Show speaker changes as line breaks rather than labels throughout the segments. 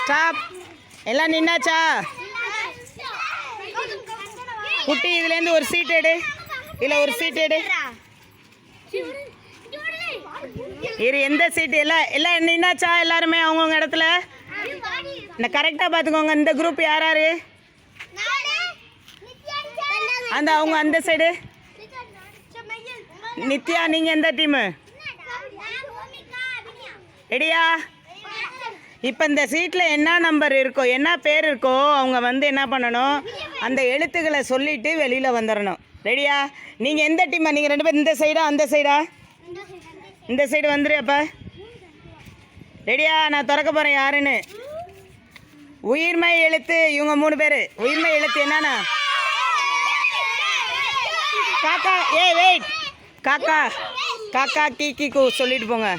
Stop. எல்லாம் நின்னாச்சா? குட்டி இதுலேருந்து ஒரு சீட் எடு. இதில் ஒரு சீட் எடு. இரு, எந்த சீட்டு? எல்லாம் நின்னாச்சா? எல்லாருமே அவங்கவுங்க இடத்துல இந்த கரெக்டாக பார்த்துக்கோங்க. இந்த குரூப் யார் யார்? அந்த அவங்க அந்த சைடு. நித்யா, நீங்கள் எந்த டீமு? ரெடியா? இப்போ இந்த சீட்டில் என்ன நம்பர் இருக்கோ, என்ன பேர் இருக்கோ, அவங்க வந்து என்ன பண்ணணும், அந்த எழுத்துக்களை சொல்லிட்டு வெளியில் வந்துடணும். ரெடியா? நீங்கள் எந்த டீமா? நீங்கள் 2 பேர் இந்த சைடா அந்த சைடா? இந்த சைடு வந்துரு. அப்போ ரெடியா? நான் திறக்க போகிறேன் யாருன்னு. உயிர்மை எழுத்து இவங்க 3 பேர். உயிர்மை எழுத்து என்னன்னா காக்கா. வெயிட். காக்கா காக்கா கீ கூ சொல்லிட்டு போங்க.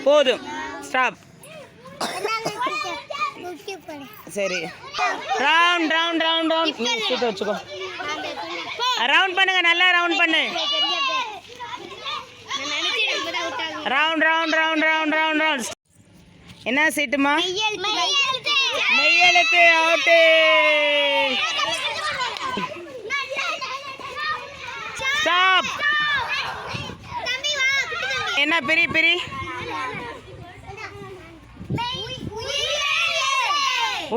போதும், ஸ்டாப். சரி, ரவுண்ட் ரவுண்ட் ரவுண்ட் ரவுண்ட் சீட்டை வச்சுக்கோ. ரவுண்ட் பண்ணுங்க, நல்லா ரவுண்ட் பண்ணு. Round round round round round round. என்ன சீட்டுமா? மெய்யெழுத்து. அவுட்டு. ஸ்டாப். என்ன பிரி பிரி?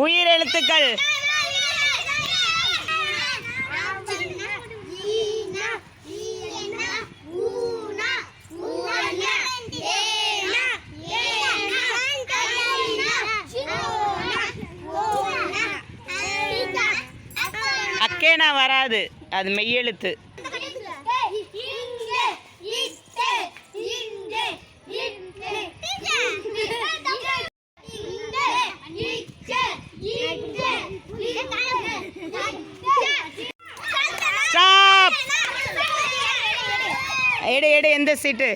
உயிர் எழுத்துக்கள். அக்கேனா வராது, அது மெய்யெழுத்து. ஸ்டாப். எடு எடு. எந்த சீட்டு?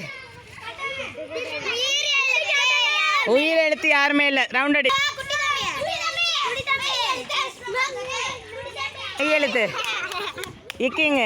உயிர் எழுத்து யாருமே இல்லை. ரவுண்ட் அடி. மெய்யெழுத்து இக்கிங்க.